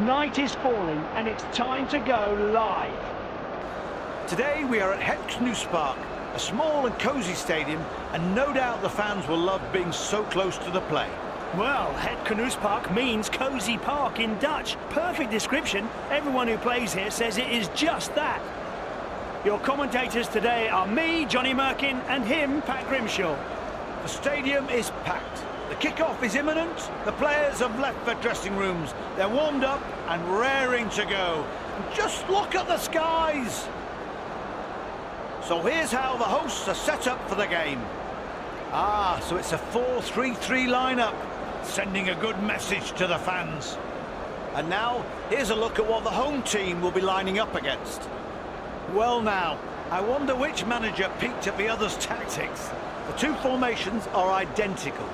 Night is falling and it's time to go live. Today we are at Het Knoespark, a small and cosy stadium, and no doubt the fans will love being so close to the play. Well, Het Knoespark means cosy park in Dutch. Perfect description. Everyone who plays here says it is just that. Your commentators today are me, Johnny Merkin, and him, Pat Grimshaw. The stadium is packed. The kick-off is imminent. The players have left their dressing rooms. They're warmed up and raring to go. And just look at the skies. So here's how the hosts are set up for the game. So it's a 4-3-3 lineup, sending a good message to the fans. And now, here's a look at what the home team will be lining up against. Well now, I wonder which manager peeked at the other's tactics. The two formations are identical.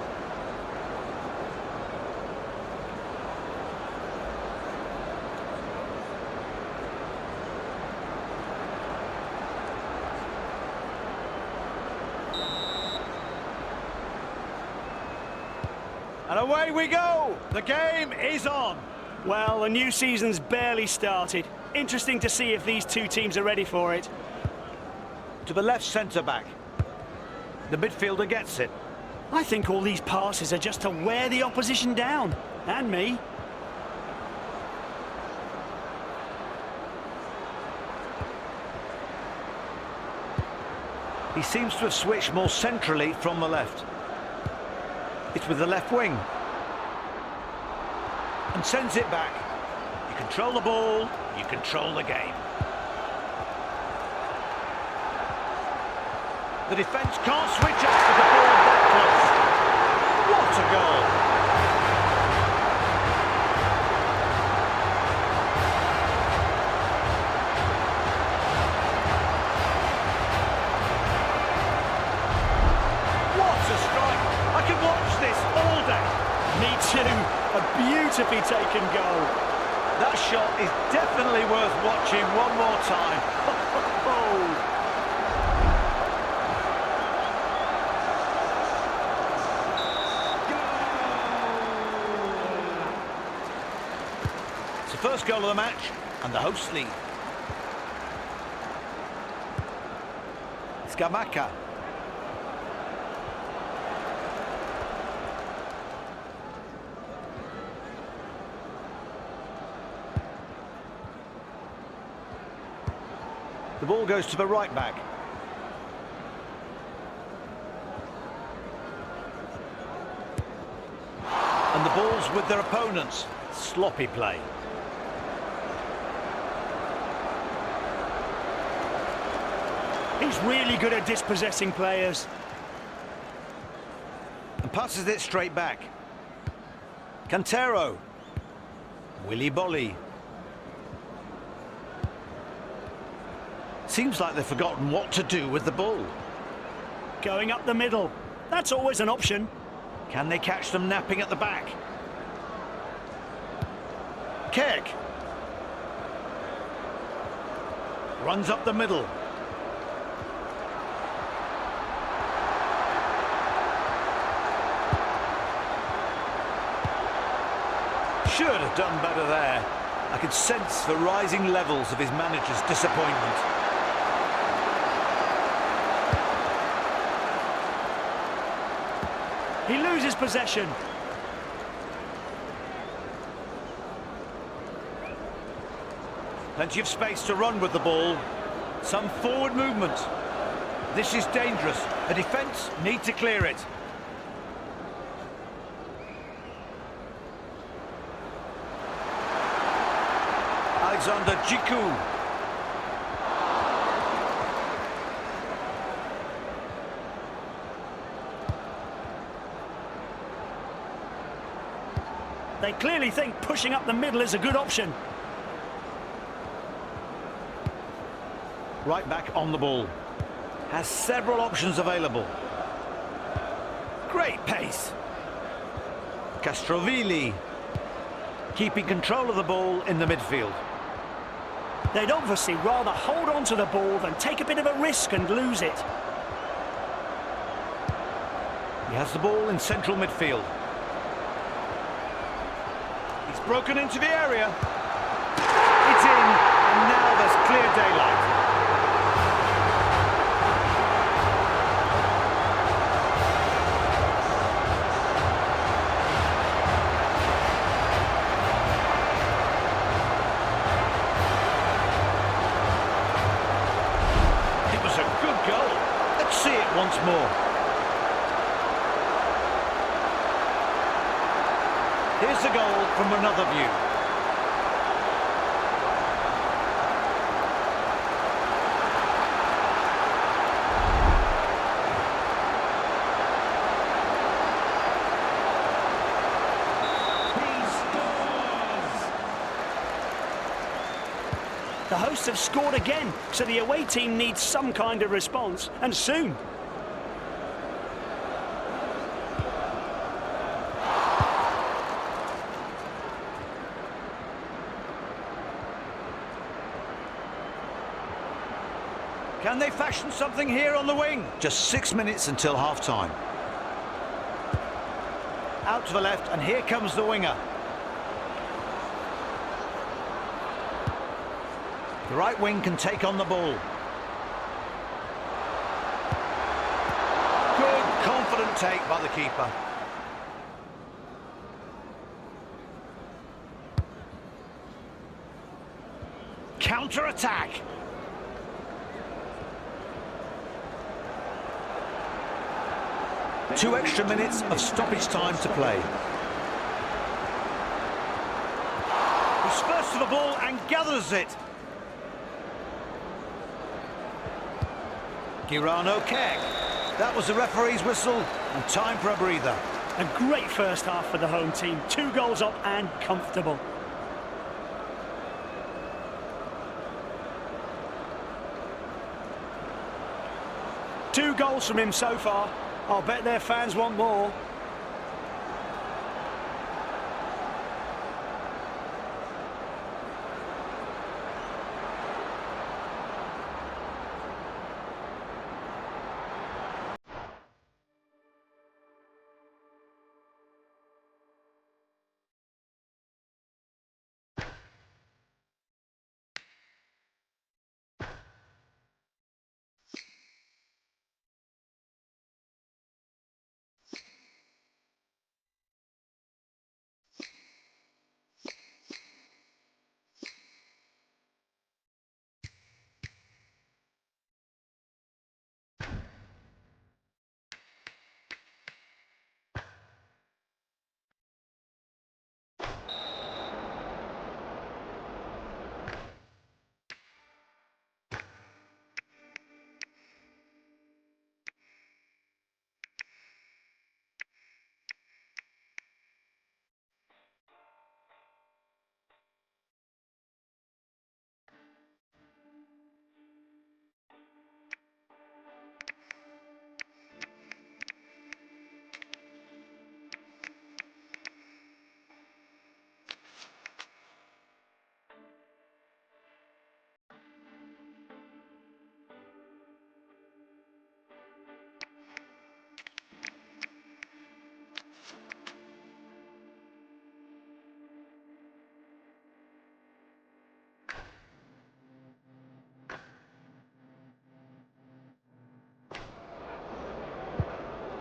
And away we go! The game is on! Well, the new season's barely started. Interesting to see if these two teams are ready for it. To the left centre-back. The midfielder gets it. I think all these passes are just to wear the opposition down. And me. He seems to have switched more centrally from the left. It's with the left wing. And sends it back. You control the ball, you control the game. The defence can't switch off with the ball that close. What a goal! What a strike! I could watch this all day. Me too. A beautifully taken goal. That shot is definitely worth watching one more time. It's the first goal of the match, and the hosts lead. Scamacca. The ball goes to the right back. And the ball's with their opponents. Sloppy play. He's really good at dispossessing players. And passes it straight back. Cantero. Willy Bolly. Seems like they've forgotten what to do with the ball. Going up the middle. That's always an option. Can they catch them napping at the back? Kerk. Runs up the middle. Should have done better there. I could sense the rising levels of his manager's disappointment. He loses possession. Plenty of space to run with the ball. Some forward movement. This is dangerous. The defence need to clear it. Alexander Jiku. They clearly think pushing up the middle is a good option. Right back on the ball. Has several options available. Great pace. Castrovili. Keeping control of the ball in the midfield. They'd obviously rather hold on to the ball than take a bit of a risk and lose it. He has the ball in central midfield. He's broken into the area. clear daylight. It was a good goal. Let's see it once more. Here's the goal from another view. The hosts have scored again, so the away team needs some kind of response, and soon. Can they fashion something here on the wing? Just 6 minutes until half-time. Out to the left, and here comes the winger. The right wing can take on the ball. Good, confident take by the keeper. Counter-attack. Two extra minutes of stoppage time to play. He's first to the ball and gathers it. Girano Keg. That was the referee's whistle, and time for a breather. A great first half for the home team. 2 goals up and comfortable. Two goals from him so far. I'll bet their fans want more.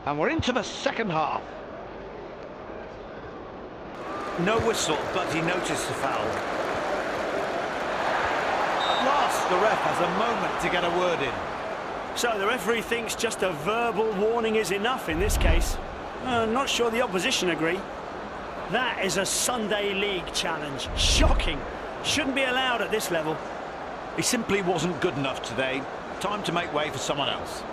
And we're into the second half. No whistle, but he noticed the foul. At last, the ref has a moment to get a word in. So the referee thinks just a verbal warning is enough in this case. Not sure the opposition agree. That is a Sunday League challenge. Shocking. Shouldn't be allowed at this level. He simply wasn't good enough today. Time to make way for someone else.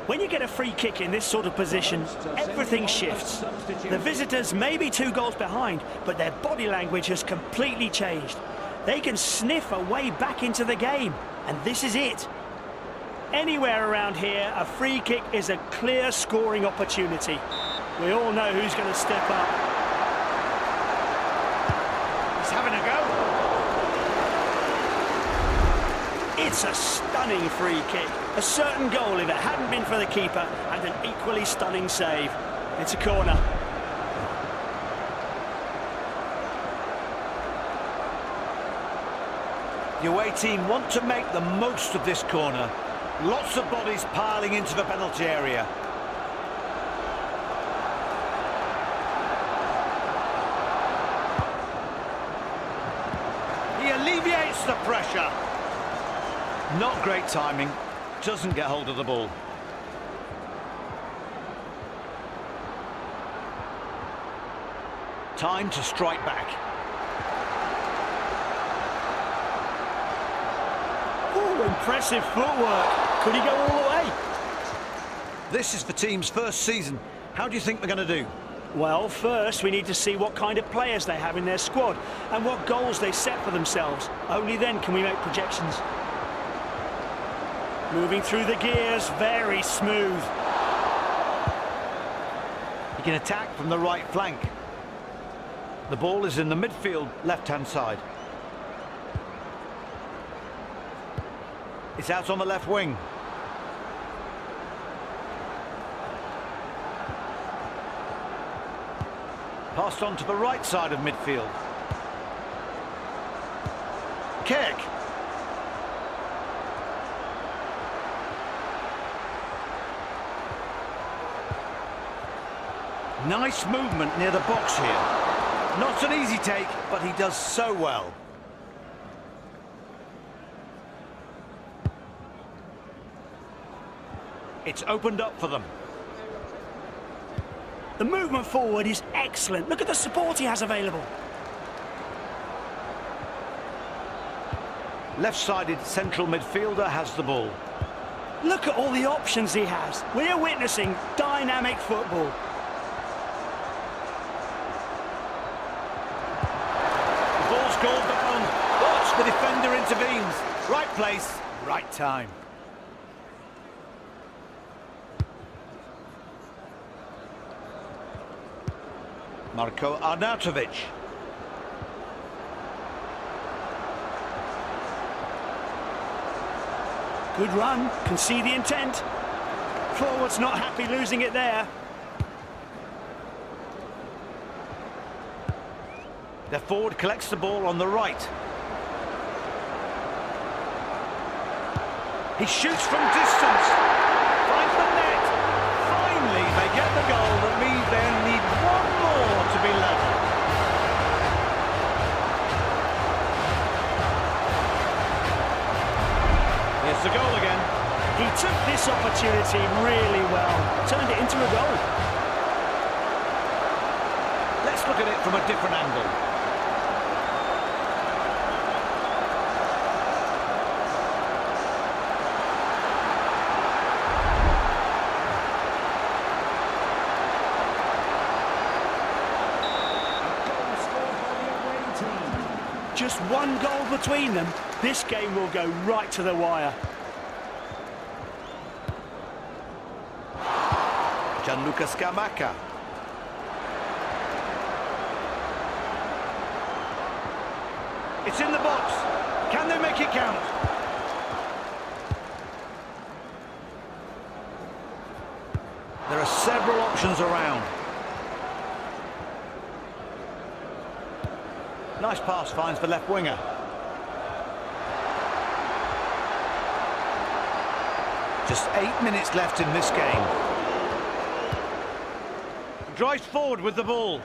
When you get a free kick in this sort of position, everything shifts. The visitors may be 2 goals behind, but their body language has completely changed. They can sniff a way back into the game, and this is it. Anywhere around here, a free kick is a clear scoring opportunity. We all know who's going to step up. He's having a go. It's a stunning free kick. A certain goal if it hadn't been for the keeper, and an equally stunning save. It's a corner. The away team want to make the most of this corner. Lots of bodies piling into the penalty area. He alleviates the pressure. Not great timing. Doesn't get hold of the ball. Time to strike back. Ooh, impressive footwork. Could he go all the way? This is the team's first season. How do you think they're going to do? Well, first we need to see what kind of players they have in their squad and what goals they set for themselves. Only then can we make projections. Moving through the gears, very smooth. He can attack from the right flank. The ball is in the midfield, left-hand side. It's out on the left wing. Passed on to the right side of midfield. Kick. Nice movement near the box here. Not an easy take, but he does so well. It's opened up for them. The movement forward is excellent. Look at the support he has available. Left-sided central midfielder has the ball. Look at all the options he has. We're witnessing dynamic football. The ball's gone down. Watch, the defender intervenes. Right place, right time. Marko Arnautovic. Good run, can see the intent. Forward's not happy losing it there. The forward collects the ball on the right. He shoots from distance. Finds the net. Finally, they get the goal that means they need one more to be level. Here's the goal again. He took this opportunity really well, turned it into a goal. Let's look at it from a different angle. Just one goal between them. This game will go right to the wire. Gianluca Scamacca. It's in the box. Can they make it count? There are several options around. Nice pass finds the left winger. Just 8 minutes left in this game. Drives forward with the ball.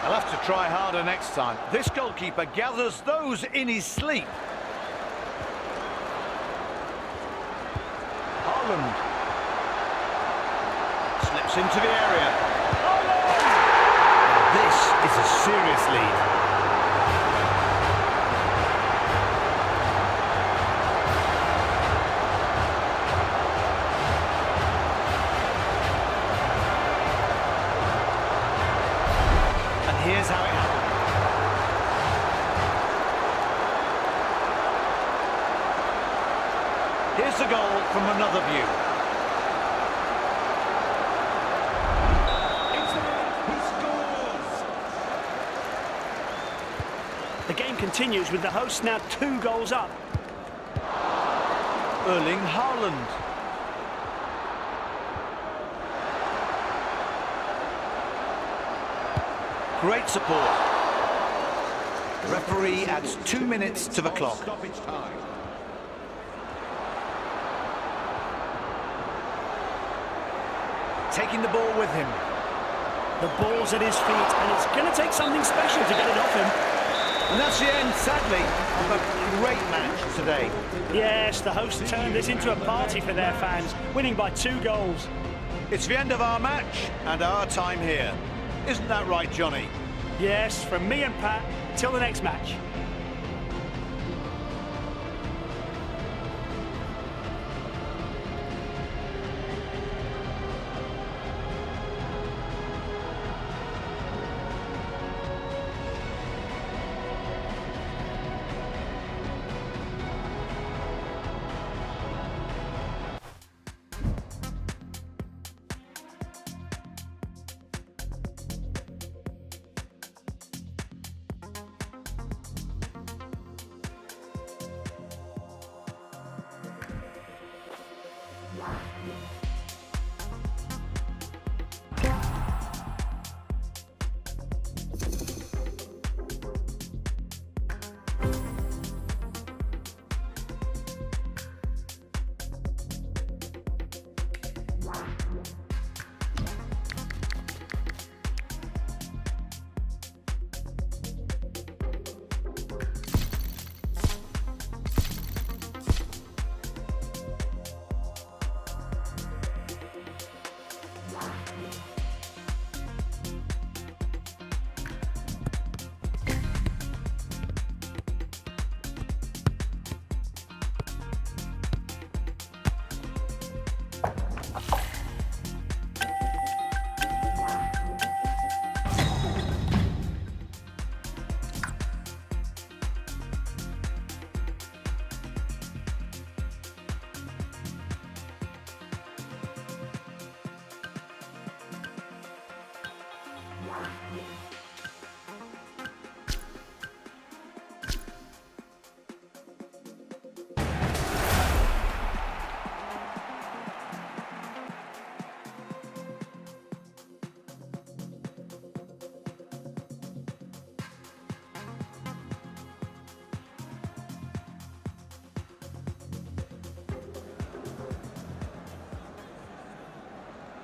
I'll have to try harder next time. This goalkeeper gathers those in his sleep. Haaland slips into the area. This is a serious lead. And here's how it happened. Here's the goal from another view. The game continues with the hosts now 2 goals up. Erling Haaland. great support. Referee adds 2 minutes to the clock. Taking the ball with him. The ball's at his feet, and it's going to take something special to get it off him. And that's the end, sadly, of a great match today. Yes, the hosts turned this into a party for their fans, winning by 2 goals. It's the end of our match and our time here. Isn't that right, Johnny? Yes, from me and Pat, till the next match.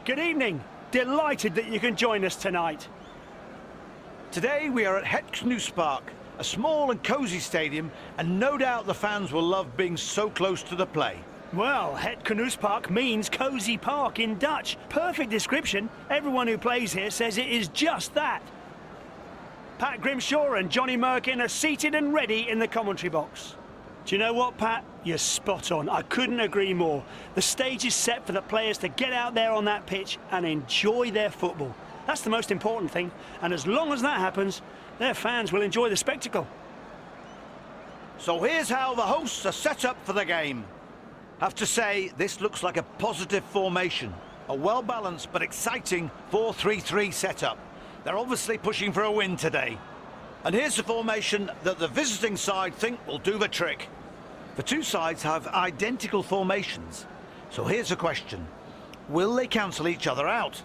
Good evening. Delighted that you can join us tonight. Today we are at Het Knoespark, a small and cosy stadium, and no doubt the fans will love being so close to the play. Well, Het Knoespark means cosy park in Dutch. Perfect description. Everyone who plays here says it is just that. Pat Grimshaw and Johnny Merkin are seated and ready in the commentary box. Do you know what, Pat? You're spot on. I couldn't agree more. The stage is set for the players to get out there on that pitch and enjoy their football. That's the most important thing. And as long as that happens, their fans will enjoy the spectacle. So here's how the hosts are set up for the game. Have to say, this looks like a positive formation. A well-balanced but exciting 4-3-3 setup. They're obviously pushing for a win today. And here's the formation that the visiting side think will do the trick. The two sides have identical formations. So here's a question. Will they cancel each other out?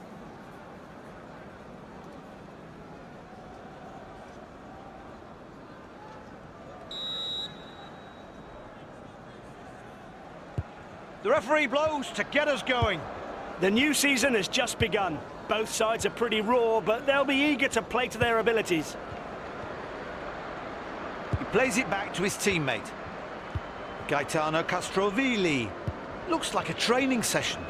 The referee blows to get us going. The new season has just begun. Both sides are pretty raw, but they'll be eager to play to their abilities. He plays it back to his teammate. Gaetano Castrovilli. Looks like a training session.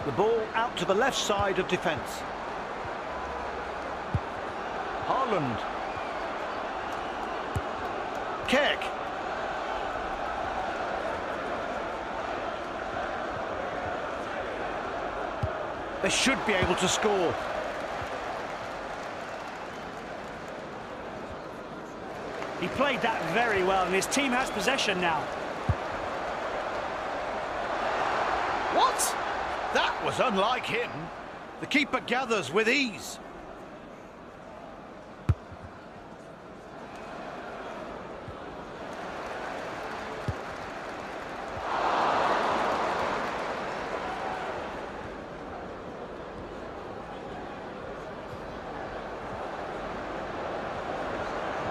The ball out to the left side of defence. Haaland. Kerk. They should be able to score. He played that very well, and his team has possession now. What? That was unlike him. The keeper gathers with ease.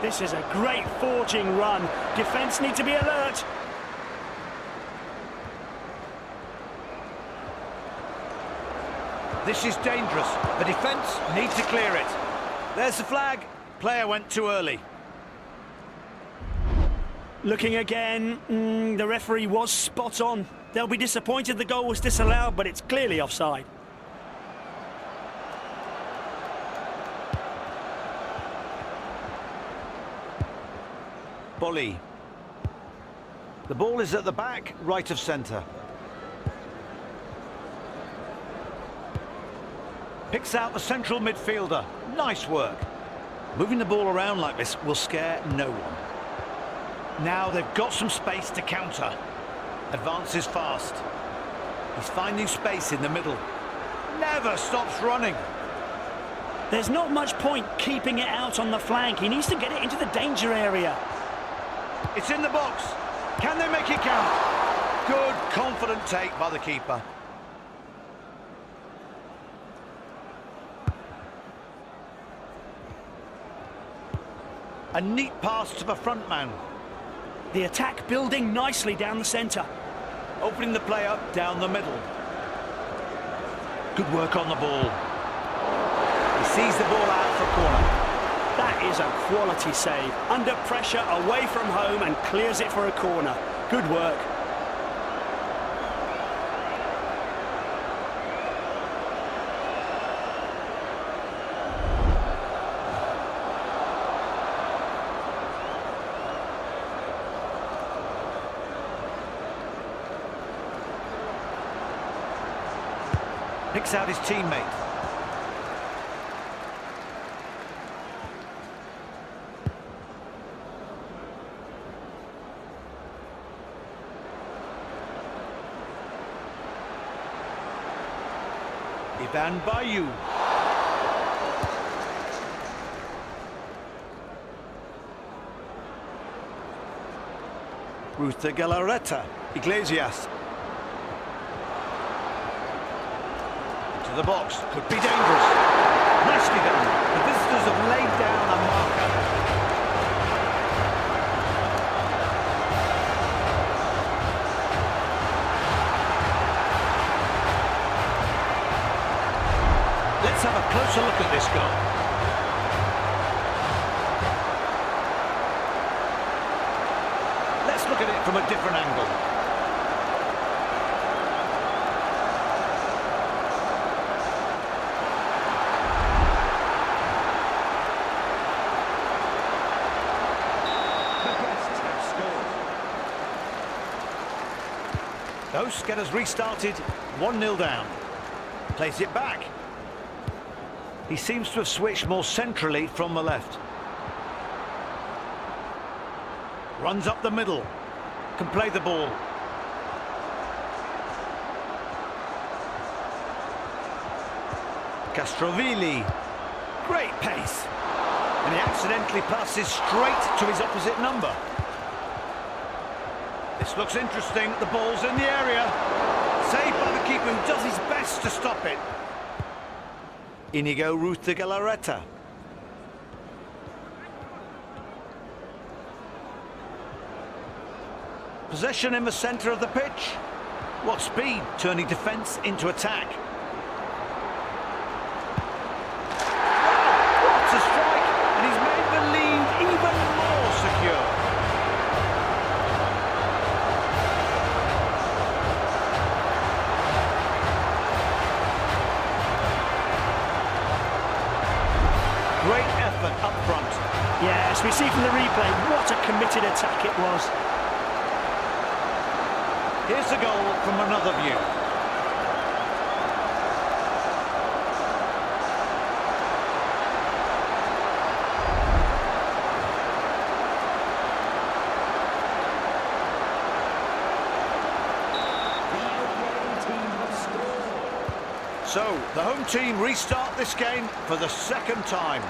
This is a great forging run. Defence need to be alert. This is dangerous. The defence need to clear it. There's the flag. Player went too early. Looking again, the referee was spot on. They'll be disappointed the goal was disallowed, but it's clearly offside. Bolly. The ball is at the back, right of centre. Picks out the central midfielder. Nice work. Moving the ball around like this will scare no one. Now they've got some space to counter. Advances fast. He's finding space in the middle. Never stops running. There's not much point keeping it out on the flank. He needs to get it into the danger area. It's in the box. Can they make it count? Good, confident take by the keeper. A neat pass to the front man. The attack building nicely down the centre. Opening the play up down the middle. Good work on the ball. He sees the ball out for a corner. That is a quality save. Under pressure, away from home, and clears it for a corner. Good work. Picks out his teammate. Ivan Bayu. Ruth de Galarreta. Iglesias. To the box, could be dangerous. Nicely done. The visitors have laid down a marker. Let's have a closer look at this goal. Let's look at it from a different angle. Those get us restarted, 1-0 down. Plays it back. He seems to have switched more centrally from the left. Runs up the middle. Can play the ball. Castrovilli. Great pace. And he accidentally passes straight to his opposite number. This looks interesting. The ball's in the area. Saved by the keeper, who does his best to stop it. Inigo Ruth de Galarreta. Possession in the centre of the pitch. What speed, turning defence into attack. What a strike! And he's made the lead even more secure. Great effort up front. Yes, we see from the replay what a committed attack it was. Here's the goal from another view. So, the home team restart this game for the second time.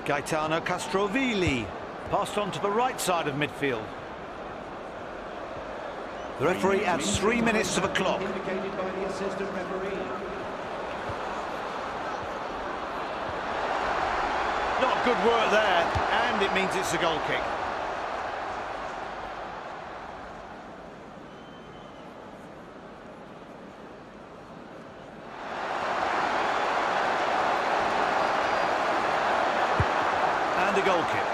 Gaetano Castrovilli, passed on to the right side of midfield. The referee adds 3 minutes to the clock. Indicated by the assistant referee. Good work there, and it means it's a goal kick. And a goal kick.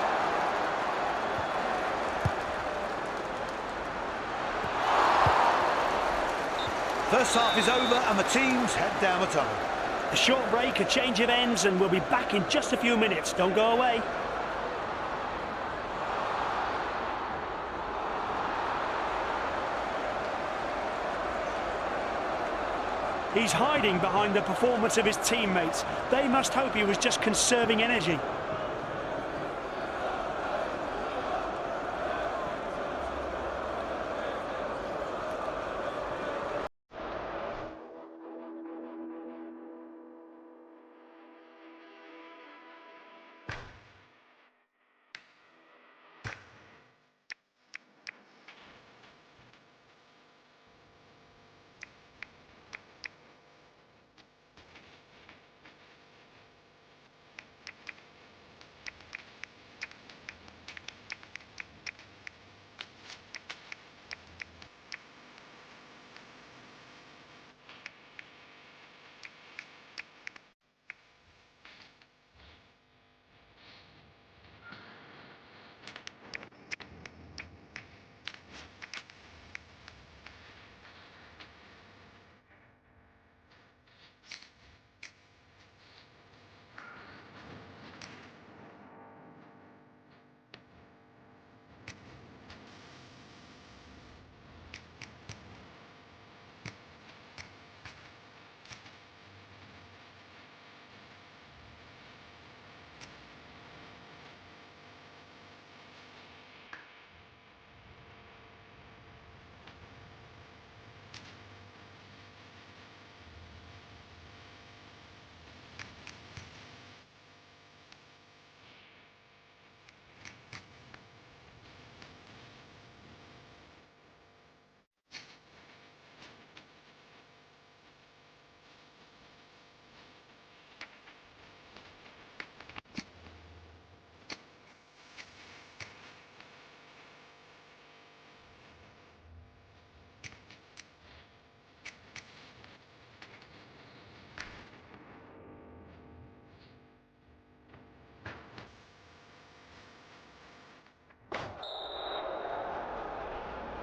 First half is over and the teams head down the tunnel. A short break, a change of ends, and we'll be back in just a few minutes. Don't go away. He's hiding behind the performance of his teammates. They must hope he was just conserving energy.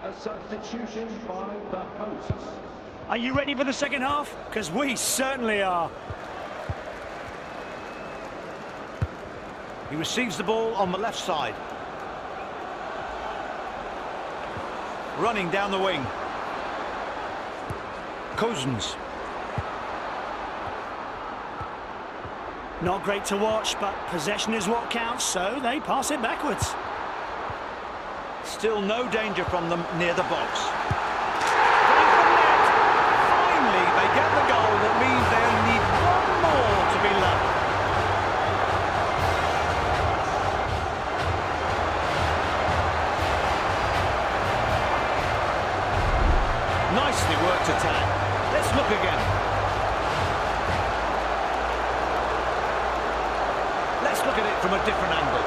A substitution by the hosts. Are you ready for the second half? Because we certainly are. He receives the ball on the left side. Running down the wing. Cousins. Not great to watch, but possession is what counts, so they pass it backwards. Still no danger from them near the box. Finally, they get the goal that means they only need one more to be level. Nicely worked attack. Let's look again. Let's look at it from a different angle.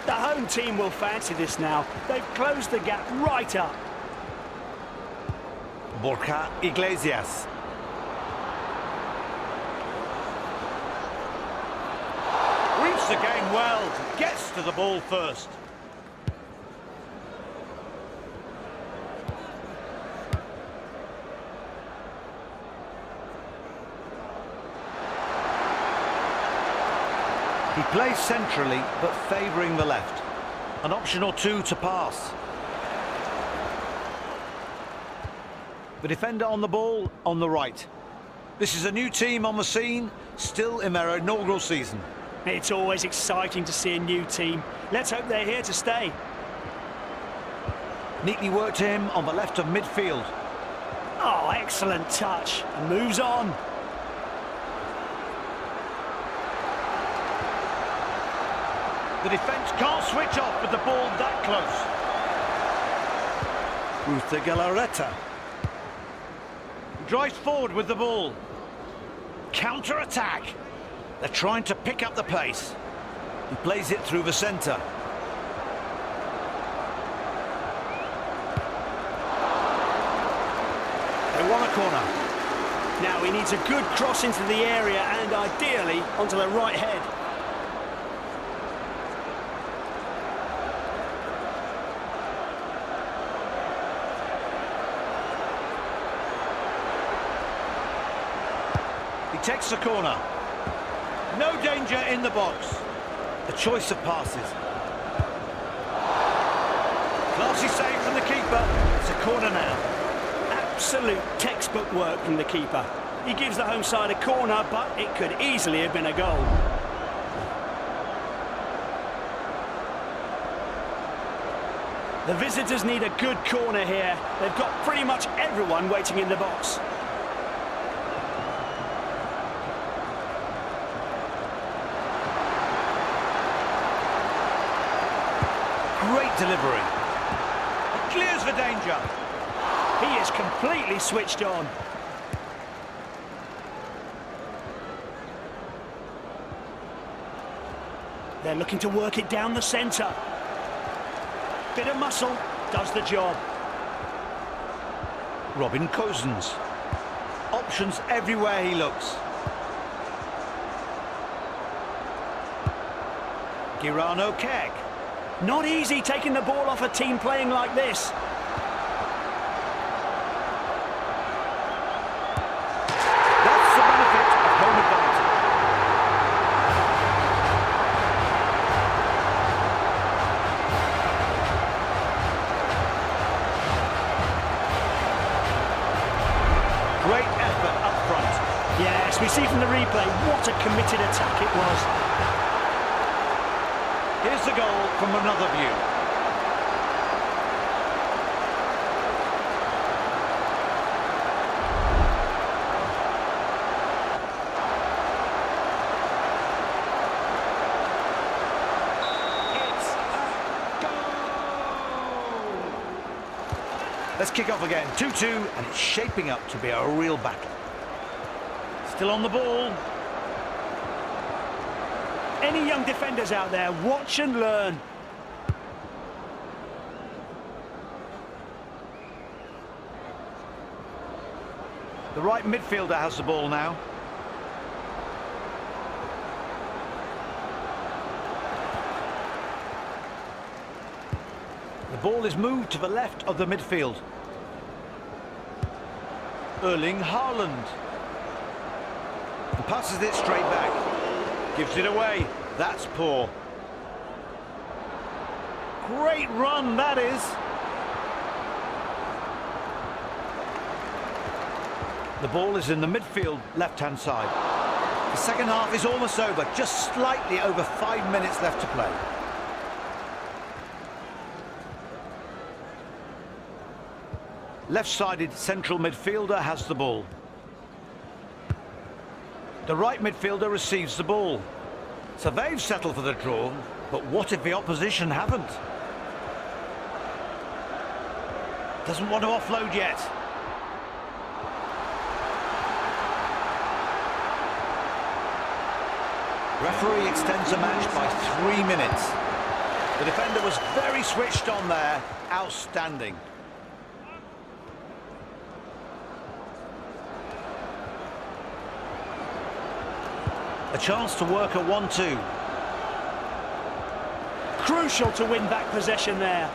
The home team will fancy this now. They've closed the gap right up. Borja Iglesias. Reads the game well, gets to the ball first. He plays centrally, but favouring the left. An option or two to pass. The defender on the ball, on the right. This is a new team on the scene, still in their inaugural season. It's always exciting to see a new team. Let's hope they're here to stay. Neatly worked to him on the left of midfield. Oh, excellent touch. And moves on. The defence can't switch off with the ball that close. Ruta Galarreta drives forward with the ball. Counter-attack. They're trying to pick up the pace. He plays it through the centre. They won a corner. Now he needs a good cross into the area and ideally onto the right head. He takes the corner. No danger in the box. A choice of passes. Classy save from the keeper. It's a corner now. Absolute textbook work from the keeper. He gives the home side a corner, but it could easily have been a goal. The visitors need a good corner here. They've got pretty much everyone waiting in the box. Great delivery. It clears the danger. He is completely switched on. They're looking to work it down the centre. Bit of muscle, does the job. Robin Cousins. Options everywhere he looks. Girano Keg. Not easy taking the ball off a team playing like this. That's the benefit of home advantage. Great effort up front. Yes, we see from the replay what a committed attack it was. Here's the goal from another view. It's a goal! Let's kick off again. 2-2, and it's shaping up to be a real battle. Still on the ball. Any young defenders out there, watch and learn. The right midfielder has the ball now. The ball is moved to the left of the midfield. Erling Haaland. And passes it straight back. Gives it away. That's poor. Great run, that is. The ball is in the midfield, left-hand side. The second half is almost over, just slightly over 5 minutes left to play. Left-sided central midfielder has the ball. The right midfielder receives the ball. So they've settled for the draw, but what if the opposition haven't? Doesn't want to offload yet. Referee extends the match by 3 minutes. The defender was very switched on there. Outstanding. A chance to work a 1-2. Crucial to win back possession there.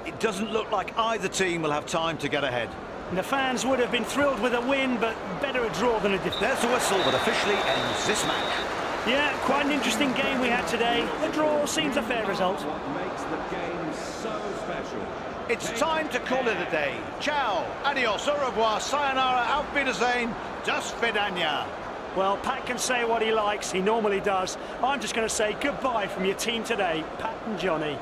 It doesn't look like either team will have time to get ahead. And the fans would have been thrilled with a win, but better a draw than a defeat. There's the whistle that officially ends this match. Yeah, quite an interesting game we had today. The draw seems a fair result. What makes the game so special? It's time to call it a day. Ciao, adios, au revoir, sayonara, auf Wiedersehen, das Vidania. Well, Pat can say what he likes, he normally does. I'm just going to say goodbye from your team today, Pat and Johnny.